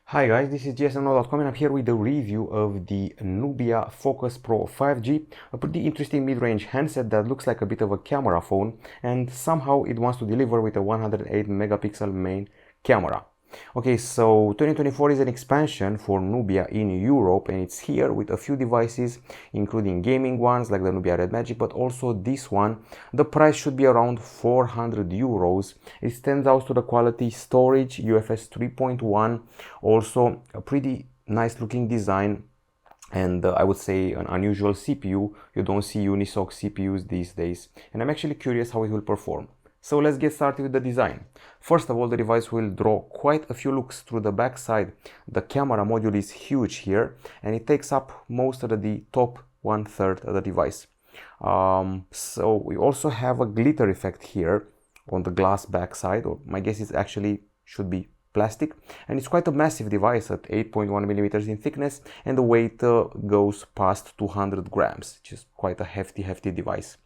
Hi guys, this is gsno.com and I'm here with a review of the Nubia Focus Pro 5G, a pretty interesting mid-range handset that looks like a bit of a camera phone and somehow it wants to deliver with a 108 megapixel main camera. Okay, so 2024 is an expansion for Nubia in Europe and it's here with a few devices including gaming ones like the Nubia Red Magic, but also this one. The price should be around 400 euros. It stands out to the quality, storage, UFS 3.1, also a pretty nice looking design, and I would say an unusual CPU. You don't see unisoc CPUs these days, and I'm actually curious how it will perform. So let's get started with the design. First of all, the device will draw quite a few looks through the back side. The camera module is huge here and it takes up most of the top 1/3 of the device. So we also have a glitter effect here on the glass backside, or my guess is actually should be plastic, and it's quite a massive device at 8.1 millimeters in thickness, and the weight goes past 200 grams, which is quite a hefty device.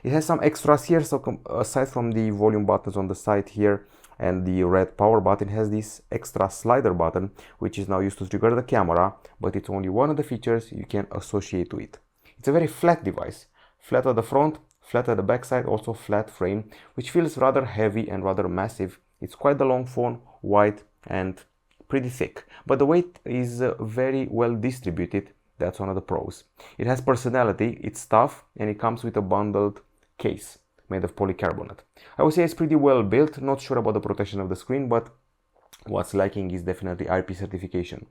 It has some extras here, so aside from the volume buttons on the side here and the red power button, it has this extra slider button which is now used to trigger the camera, but it's only one of the features you can associate to it. It's a very flat device, flat at the front, flat at the back side, also flat frame, which feels rather heavy and rather massive. It's quite a long phone, wide and pretty thick, but the weight is very well distributed. That's one of the pros. It has personality, it's tough, and it comes with a bundled case made of polycarbonate. I would say it's pretty well built, not sure about the protection of the screen, but what's lacking is definitely IP certification.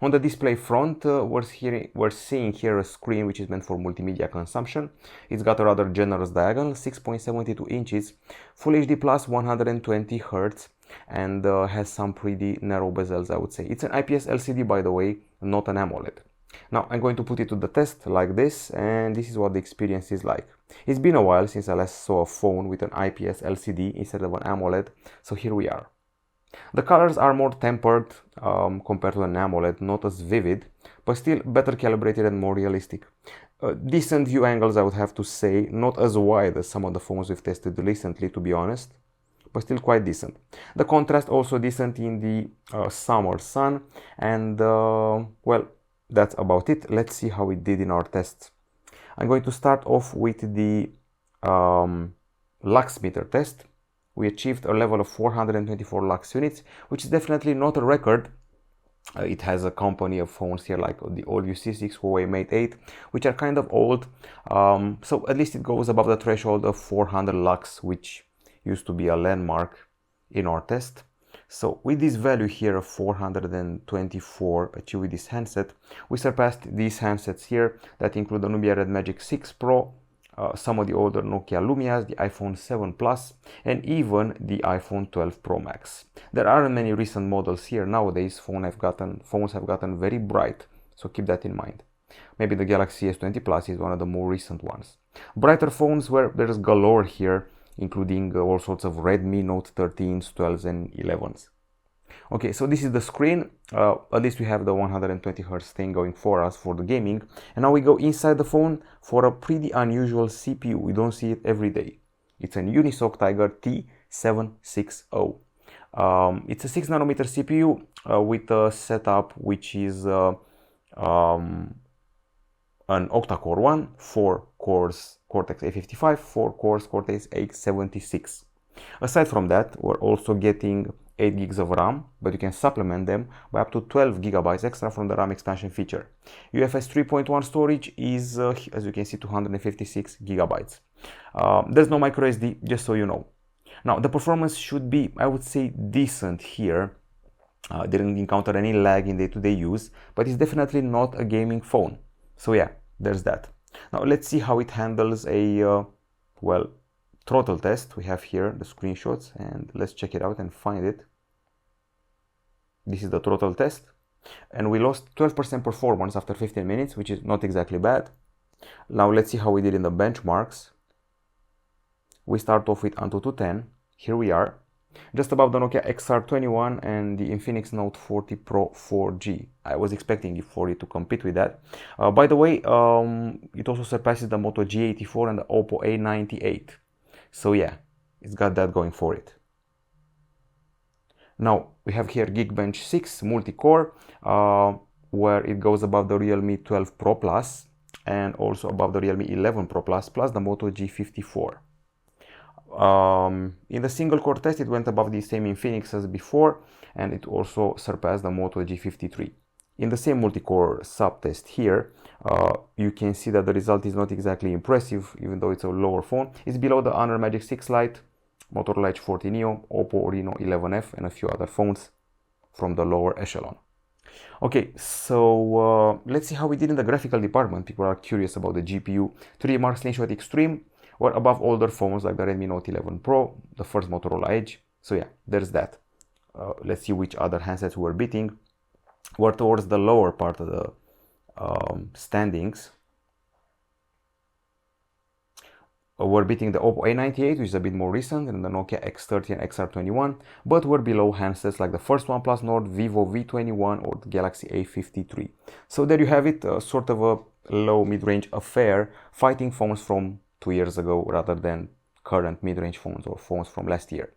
On the display front, we're seeing here a screen which is meant for multimedia consumption. It's got a rather generous diagonal, 6.72 inches, Full HD plus 120 Hz, and has some pretty narrow bezels, I would say. It's an IPS LCD, by the way, not an AMOLED. Now I'm going to put it to the test like this, and this is what the experience is like. It's been a while since I last saw a phone with an IPS LCD instead of an AMOLED, so here we are. The colors are more tempered compared to an AMOLED, not as vivid, but still better calibrated and more realistic. Decent view angles, I would have to say, not as wide as some of the phones we've tested recently, to be honest, but still quite decent. The contrast also decent in the summer sun, and well, that's about it. Let's see how it did in our tests. I'm going to start off with the lux meter test. We achieved a level of 424 lux units, which is definitely not a record. It has a company of phones here like the old UC6, Huawei Mate 8, which are kind of old. So at least it goes above the threshold of 400 lux, which used to be a landmark in our test. So with this value here of 424 achieved with this handset, we surpassed these handsets here that include the Nubia Red Magic 6 Pro, some of the older Nokia Lumias, the iPhone 7 Plus, and even the iPhone 12 Pro Max. There aren't many recent models here nowadays. Phones have gotten very bright, so keep that in mind. Maybe the Galaxy S20 Plus is one of the more recent ones. Brighter phones, where there's galore here, including all sorts of Redmi Note 13s, 12s and 11s. Okay, so this is the screen. At least we have the 120 Hz thing going for us for the gaming. And now we go inside the phone for a pretty unusual CPU. We don't see it every day. It's an Unisoc Tiger T760. It's a 6 nanometer CPU with a setup which is an octa-core one, 4 cores Cortex A55, 4 cores Cortex A76. Aside from that, we're also getting 8 gigs of RAM, but you can supplement them by up to 12 gigabytes extra from the RAM expansion feature. UFS 3.1 storage is, as you can see, 256 gigabytes. There's no micro SD, just so you know. Now, the performance should be, I would say, decent here. Didn't encounter any lag in day-to-day use, but it's definitely not a gaming phone. So yeah, there's that. Now let's see how it handles a, well, throttle test. We have here the screenshots and let's check it out and find it. This is the throttle test. And we lost 12% performance after 15 minutes, which is not exactly bad. Now let's see how we did in the benchmarks. We start off with Antutu 10. Here we are. Just above the Nokia XR21 and the Infinix Note 40 Pro 4G. I was expecting it for it to compete with that. By the way, it also surpasses the Moto G84 and the Oppo A98. So yeah, it's got that going for it. Now, We have here Geekbench 6 multi-core, where it goes above the Realme 12 Pro Plus and also above the Realme 11 Pro Plus the Moto G54. In the single core test, it went above the same Infinix as before, and it also surpassed the Moto G53. In the same multi-core sub-test here, you can see that the result is not exactly impressive, even though it's a lower phone. It's below the Honor Magic 6 Lite, Motorola Edge 40 Neo, Oppo Reno 11F, and a few other phones from the lower echelon. Okay, so let's see how we did in the graphical department. People are curious about the GPU. 3D Mark Slingshot Extreme were above older phones like the Redmi Note 11 Pro, the first Motorola Edge. So yeah, there's that. Let's see which other handsets we're beating. We're towards the lower part of the standings. We're beating the Oppo A98, which is a bit more recent, and the Nokia X30 and XR21, but we're below handsets like the first OnePlus Nord, Vivo V21, or the Galaxy A53. So there you have it, sort of a low mid-range affair, fighting phones from 2 years ago rather than current mid-range phones or phones from last year.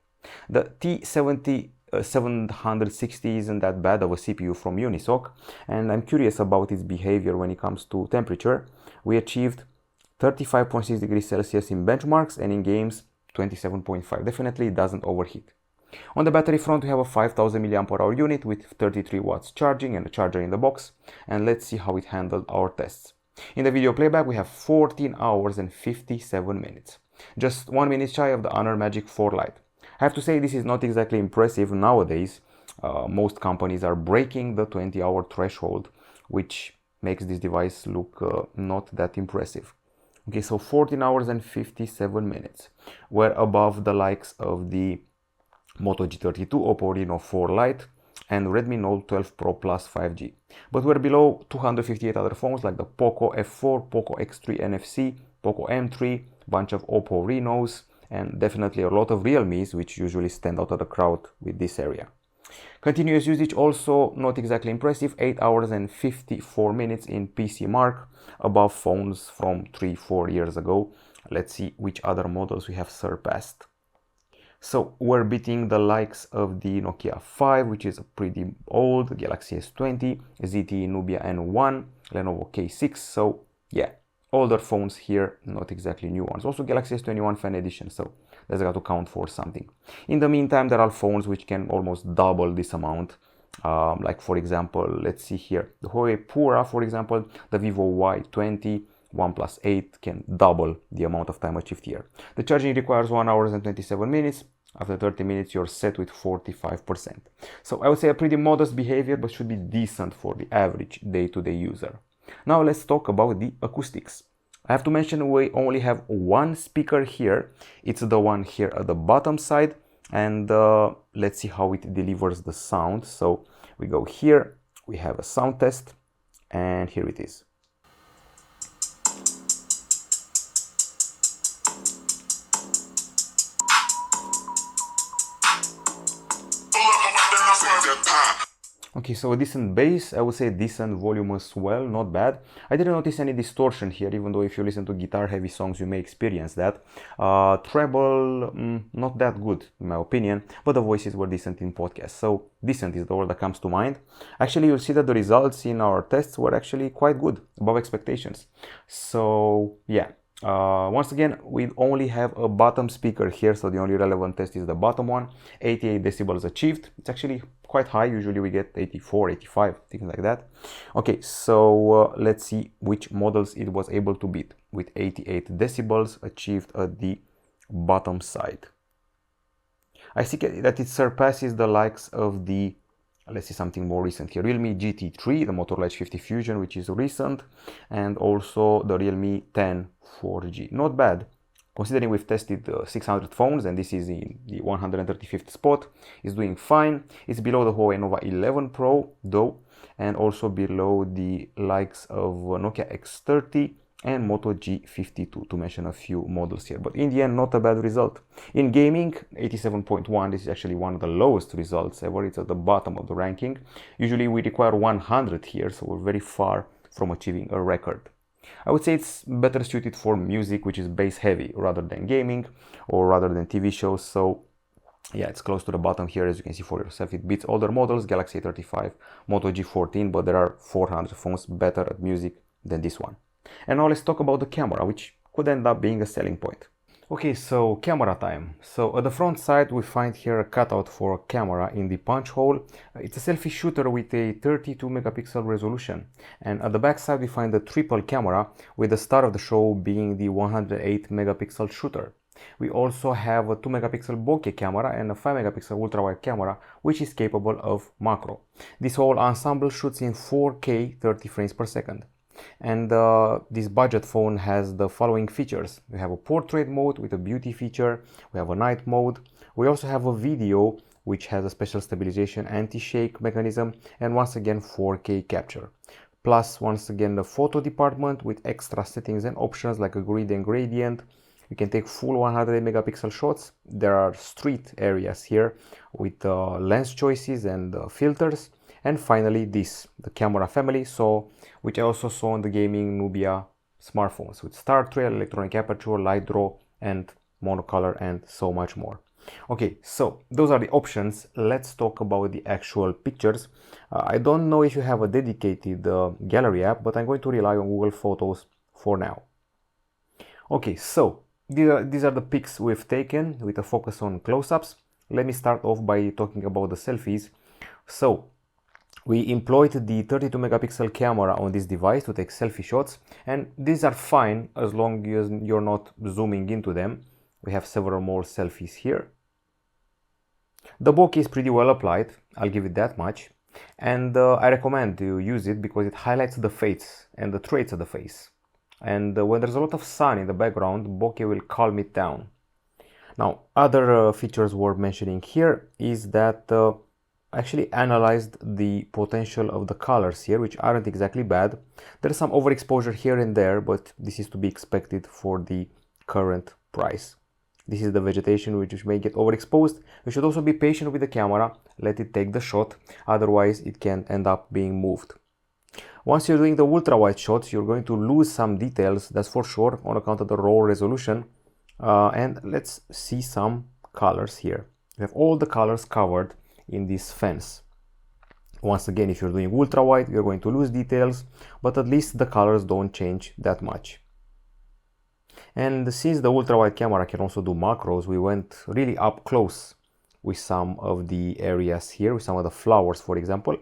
The T760 isn't that bad of a CPU from Unisoc, and I'm curious about its behavior when it comes to temperature. We achieved 35.6 degrees Celsius in benchmarks, and in games 27.5. Definitely it doesn't overheat. On the battery front, we have a 5000 mAh unit with 33 watts charging and a charger in the box, and let's see how it handled our tests. In the video playback, we have 14 hours and 57 minutes, just 1 minute shy of the Honor Magic 4 Lite. I have to say this is not exactly impressive nowadays. Most companies are breaking the 20-hour threshold, which makes this device look not that impressive. Okay, so 14 hours and 57 minutes. We're above the likes of the Moto G32, Oppo Reno 4 Lite, and Redmi Note 12 Pro Plus 5G. But we're below 258 other phones like the Poco F4, Poco X3 NFC, Poco M3, bunch of Oppo Renos, and definitely a lot of Realmes, which usually stand out of the crowd with this area. Continuous usage also not exactly impressive, 8 hours and 54 minutes in PC Mark, above phones from 3-4 years ago. Let's see which other models we have surpassed. So we're beating the likes of the Nokia 5, which is pretty old, Galaxy S20, ZTE Nubia N1, Lenovo K6, so yeah, older phones here, not exactly new ones. Also Galaxy S21 Fan Edition, so that's got to count for something. In the meantime, there are phones which can almost double this amount. Like for example, let's see here, the Huawei Pura, for example, the Vivo Y20, OnePlus 8 can double the amount of time achieved here. The charging requires 1 hour and 27 minutes. After 30 minutes, you're set with 45%. So I would say a pretty modest behavior, but should be decent for the average day-to-day user. Now let's talk about the acoustics. I have to mention we only have one speaker here. It's the one here at the bottom side, and let's see how it delivers the sound. So we go here, we have a sound test, and here it is. Okay, so a decent bass, I would say decent volume as well, not bad. I didn't notice any distortion here, even though if you listen to guitar-heavy songs, you may experience that. Treble, not that good, in my opinion, but the voices were decent in podcasts, so decent is the word that comes to mind. Actually, you'll see that the results in our tests were actually quite good, above expectations. So, yeah. Once again, we only have a bottom speaker here, so the only relevant test is the bottom one. 88 decibels achieved. It's actually quite high. Usually we get 84, 85, things like that. Okay, so let's see which models it was able to beat with 88 decibels achieved at the bottom side. I see that it surpasses the likes of the, let's see something more recent here, Realme GT3, the Motorola Edge 50 Fusion, which is recent, and also the Realme 10 4G. Not bad, considering we've tested 600 phones and this is in the 135th spot. It's doing fine. It's below the Huawei Nova 11 Pro though, and also below the likes of Nokia X30 and Moto G52, to mention a few models here. But in the end, not a bad result. In gaming, 87.1, this is actually one of the lowest results ever. It's at the bottom of the ranking. Usually we require 100 here, so we're very far from achieving a record. I would say it's better suited for music, which is bass heavy, rather than gaming or rather than TV shows. So Yeah, it's close to the bottom here, as you can see for yourself. It beats older models, Galaxy A35, Moto G14, but there are 400 phones better at music than this one. And now let's talk about the camera, which could end up being a selling point. Okay, so camera time. So at the front side we find here a cutout for a camera in the punch hole. It's a selfie shooter with a 32 megapixel resolution. And at the back side we find the triple camera, with the star of the show being the 108 megapixel shooter. We also have a 2 megapixel bokeh camera and a 5 megapixel ultra-wide camera, which is capable of macro. This whole ensemble shoots in 4K 30 frames per second. And this budget phone has the following features. We have a portrait mode with a beauty feature, we have a night mode, we also have a video which has a special stabilization anti-shake mechanism, and once again 4K capture. Plus once again the photo department with extra settings and options like a grid and gradient. You can take full 100 megapixel shots. There are street areas here with lens choices and filters. And finally the camera family, which I also saw on the gaming Nubia smartphones, with star trail, electronic aperture, light draw, and monocolor, and so much more. Okay, so those are the options. Let's talk about the actual pictures. I don't know if you have a dedicated gallery app, but I'm going to rely on Google Photos for now. Okay, so these are the pics we've taken with a focus on close-ups. Let me start off by talking about the selfies. So we employed the 32 megapixel camera on this device to take selfie shots, and these are fine as long as you're not zooming into them. We have several more selfies here. The bokeh is pretty well applied, I'll give it that much, and I recommend you use it because it highlights the face and the traits of the face. And when there's a lot of sun in the background, bokeh will calm it down. Now, other features worth mentioning here is that I actually analyzed the potential of the colors here, which aren't exactly bad. There's some overexposure here and there, but this is to be expected for the current price. This is the vegetation which may get overexposed. You should also be patient with the camera, let it take the shot, otherwise it can end up being moved. Once you're doing the ultra-wide shots, you're going to lose some details, that's for sure, on account of the raw resolution. And let's see some colors here. We have all the colors covered in this fence. Once again, if you're doing ultra wide, you're going to lose details, but at least the colors don't change that much. And since the ultra wide camera can also do macros, we went really up close with some of the areas here, with some of the flowers, for example.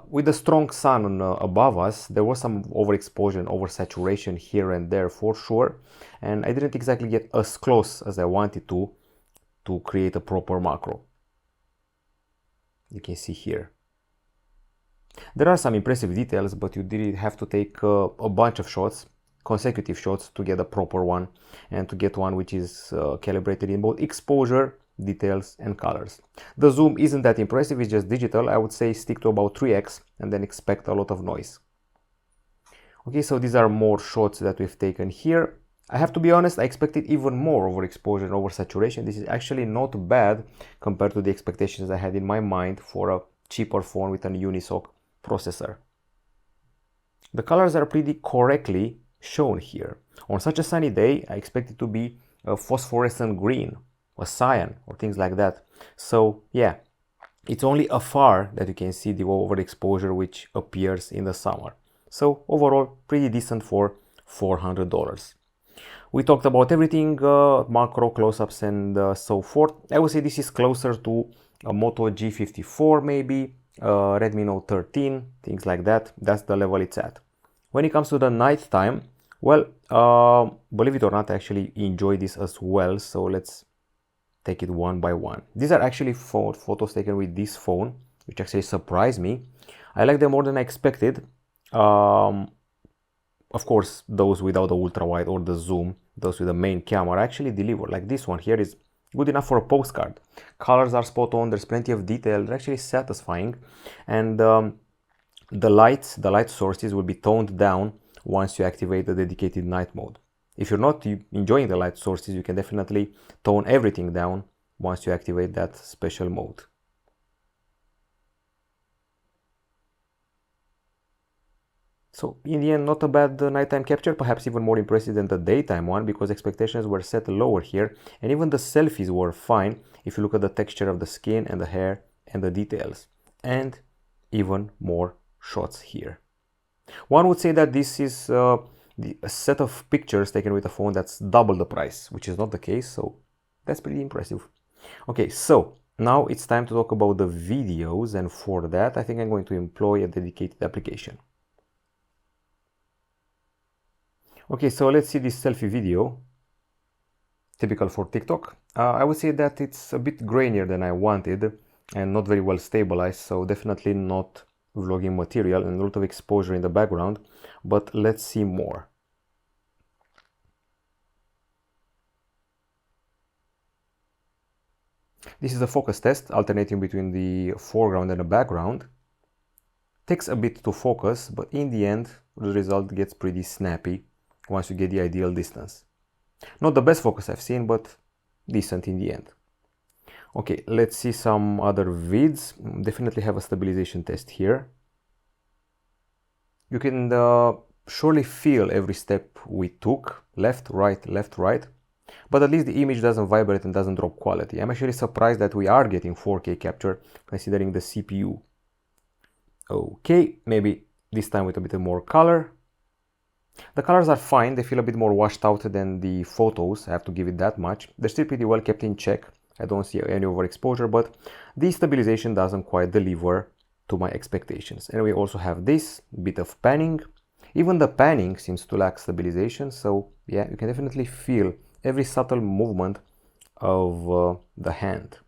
With the strong sun above us, there was some overexposure and oversaturation here and there for sure, and I didn't exactly get as close as I wanted to create a proper macro. You can see here. There are some impressive details, but you did have to take a bunch of shots, consecutive shots, to get a proper one, and to get one which is calibrated in both exposure, details, and colors. The zoom isn't that impressive, it's just digital. I would say stick to about 3x and then expect a lot of noise. Okay, so these are more shots that we've taken here. I have to be honest, I expected even more overexposure and oversaturation. This is actually not bad compared to the expectations I had in my mind for a cheaper phone with an Unisoc processor. The colors are pretty correctly shown here. On such a sunny day, I expect it to be a phosphorescent green, a cyan, or things like that. So yeah, it's only afar that you can see the overexposure which appears in the summer. So overall, pretty decent for $400. We talked about everything, macro, close-ups, and so forth. I would say this is closer to a Moto G54 maybe, Redmi Note 13, things like that. That's the level it's at. When it comes to the night time, well, believe it or not, I actually enjoy this as well. So let's take it one by one. These are actually photos taken with this phone, which actually surprised me. I like them more than I expected. Of course, those without the ultra wide or the zoom, those with the main camera actually deliver. Like this one here is good enough for a postcard. Colors are spot on, there's plenty of detail, they're actually satisfying. And the light sources will be toned down once you activate the dedicated night mode. If you're not enjoying the light sources, you can definitely tone everything down once you activate that special mode. So in the end, not a bad nighttime capture, perhaps even more impressive than the daytime one, because expectations were set lower here, and even the selfies were fine. if you look at the texture of the skin and the hair and the details, and even more shots here. One would say that this is a set of pictures taken with a phone that's double the price, which is not the case, so that's pretty impressive. Okay, so now it's time to talk about the videos, and for that I think I'm going to employ a dedicated application. Okay, so let's see this selfie video, typical for TikTok. I would say that it's a bit grainier than I wanted and not very well stabilized, so definitely not vlogging material and a lot of exposure in the background, but let's see more. This is a focus test, alternating between the foreground and the background. Takes a bit to focus, but in the end the result gets pretty snappy once you get the ideal distance. Not the best focus I've seen, but decent in the end. Okay, let's see some other vids. Definitely have a stabilization test here. You can surely feel every step we took, left, right, but at least the image doesn't vibrate and doesn't drop quality. I'm actually surprised that we are getting 4K capture considering the CPU. Okay, maybe this time with a bit more color. The colors are fine, they feel a bit more washed out than the photos, I have to give it that much. They're still pretty well kept in check, I don't see any overexposure, but the stabilization doesn't quite deliver to my expectations. And we also have this bit of panning. Even the panning seems to lack stabilization, so yeah, you can definitely feel every subtle movement of the hand.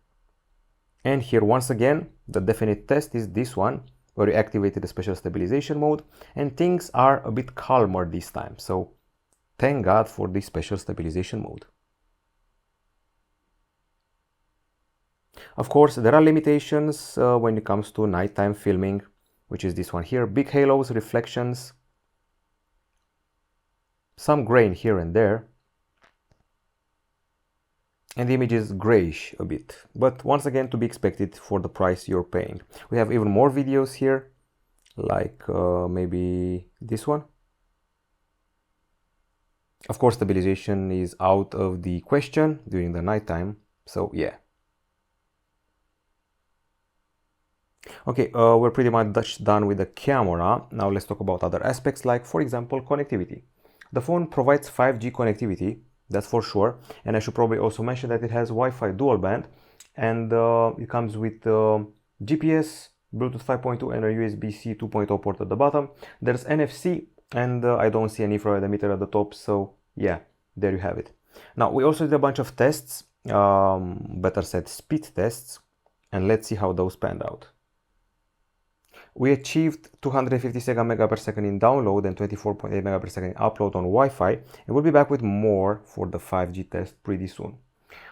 And here once again, the definite test is this one, where we activated the special stabilization mode, and things are a bit calmer this time, so thank God for this special stabilization mode. Of course, there are limitations when it comes to nighttime filming, which is this one here. Big halos, reflections, some grain here and there, and the image is grayish a bit, but once again to be expected for the price you're paying. We have even more videos here, like maybe this one. Of course, stabilization is out of the question during the nighttime, so yeah. Okay, we're pretty much done with the camera. Now let's talk about other aspects, like for example connectivity. The phone provides 5G connectivity, that's for sure, and I should probably also mention that it has Wi-Fi dual band, and it comes with GPS, Bluetooth 5.2 and a USB-C 2.0 port at the bottom. There's NFC, and I don't see an infrared emitter at the top, so yeah, there you have it. Now we also did a bunch of tests, better said speed tests, and let's see how those panned out. We achieved 257 MB/s in download and 24.8 MB/s in upload on Wi-Fi, and we'll be back with more for the 5G test pretty soon.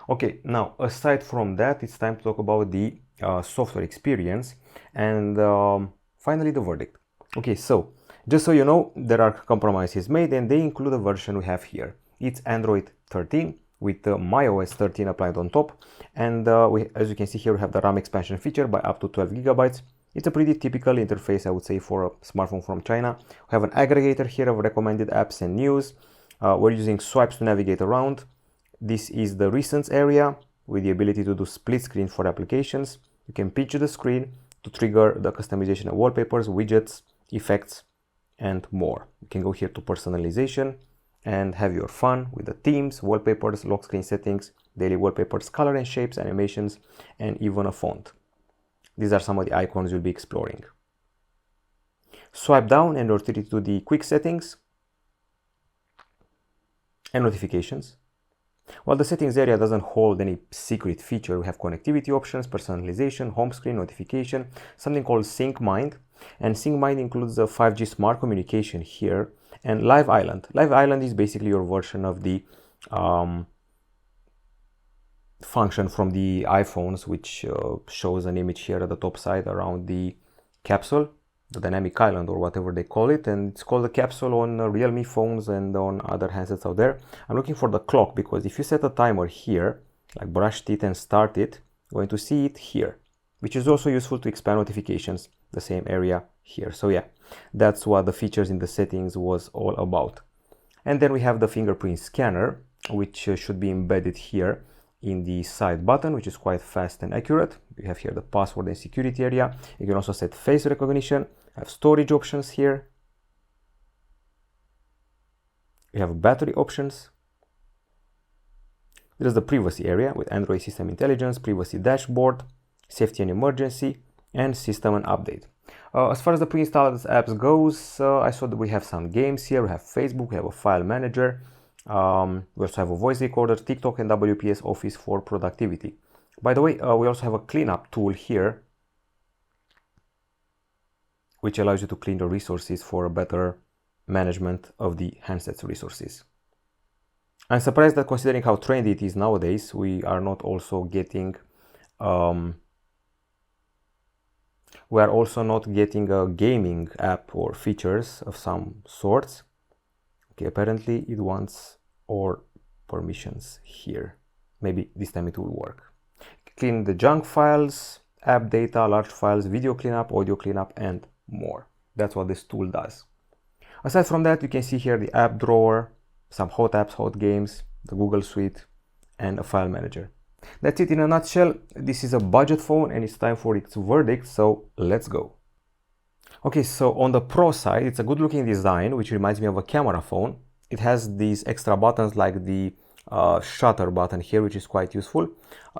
Okay, now aside from that, it's time to talk about the software experience and finally the verdict. Okay, so just so you know, there are compromises made, and they include the version we have here. It's Android 13 with MyOS 13 applied on top, and as you can see here, we have the RAM expansion feature by up to 12 GB. It's a pretty typical interface, I would say, for a smartphone from China. We have an aggregator here of recommended apps and news. We're using swipes to navigate around. This is the recents area with the ability to do split screen for applications. You can pinch the screen to trigger the customization of wallpapers, widgets, effects, and more. You can go here to personalization and have your fun with the themes, wallpapers, lock screen settings, daily wallpapers, color and shapes, animations, and even a font. These are some of the icons you'll be exploring. Swipe down and rotate to the quick settings and notifications. While the settings area doesn't hold any secret feature, we have connectivity options, personalization, home screen, notification, something called Sync Mind. And Sync Mind includes the 5G smart communication here, and Live Island. Live Island is basically your version of the function from the iPhones, which shows an image here at the top side around the capsule, the dynamic island or whatever they call it, and it's called a capsule on Realme phones and on other handsets out there. I'm looking for the clock, because if you set a timer here, like brushed it and start it, you're going to see it here, which is also useful to expand notifications, the same area here. So yeah, that's what the features in the settings was all about. And then we have the fingerprint scanner, which should be embedded here in the side button, which is quite fast and accurate. You have here the password and security area. You can also set face recognition. I have storage options here. You have battery options. There is the privacy area with Android System Intelligence, privacy dashboard, safety and emergency, and system and update. As far as the pre-installed apps goes, I saw that we have some games here. We have Facebook, we have a file manager. We also have a voice recorder, TikTok, and WPS Office for productivity. By the way, we also have a cleanup tool here, which allows you to clean the resources for a better management of the handset's resources. I'm surprised that considering how trendy it is nowadays, we are not also getting we are also not getting a gaming app or features of some sorts. Okay, apparently it wants all permissions here. Maybe this time it will work. Clean the junk files, app data, large files, video cleanup, audio cleanup, and more. That's what this tool does. Aside from that, you can see here the app drawer, some hot apps, hot games, the Google Suite, and a file manager. That's it in a nutshell. This is a budget phone and it's time for its verdict, so let's go. Okay, so on the Pro side, it's a good looking design, which reminds me of a camera phone. It has these extra buttons like the shutter button here, which is quite useful.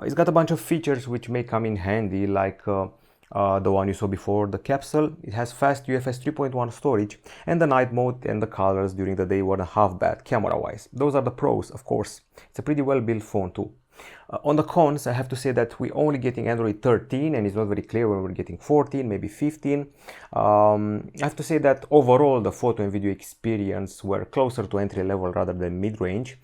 It's got a bunch of features which may come in handy, like the one you saw before, the capsule. It has fast UFS 3.1 storage, and the night mode and the colors during the day were half bad camera wise. Those are the pros, of course. It's a pretty well built phone too. On the cons, I have to say that we're only getting Android 13 and it's not very clear when we're getting 14, maybe 15. I have to say that overall the photo and video experience were closer to entry level rather than mid-range.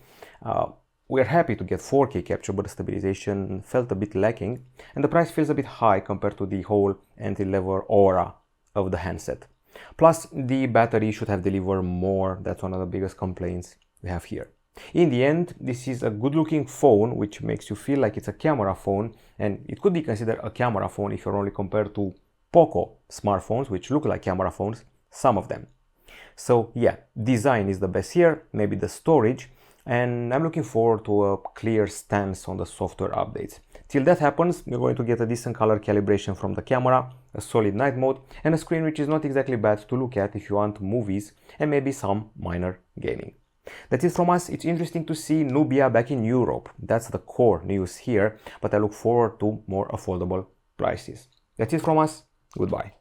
We're happy to get 4K capture, but the stabilization felt a bit lacking and the price feels a bit high compared to the whole entry-level aura of the handset. Plus, the battery should have delivered more. That's one of the biggest complaints we have here. In the end, this is a good looking phone which makes you feel like it's a camera phone, and it could be considered a camera phone if you're only compared to Poco smartphones which look like camera phones, some of them. So yeah, design is the best here, maybe the storage, and I'm looking forward to a clear stance on the software updates. Till that happens, you're going to get a decent color calibration from the camera, a solid night mode, and a screen which is not exactly bad to look at if you want movies and maybe some minor gaming. That's it from us. It's interesting to see Nubia back in Europe. That's the core news here, but I look forward to more affordable prices. That's it from us. Goodbye.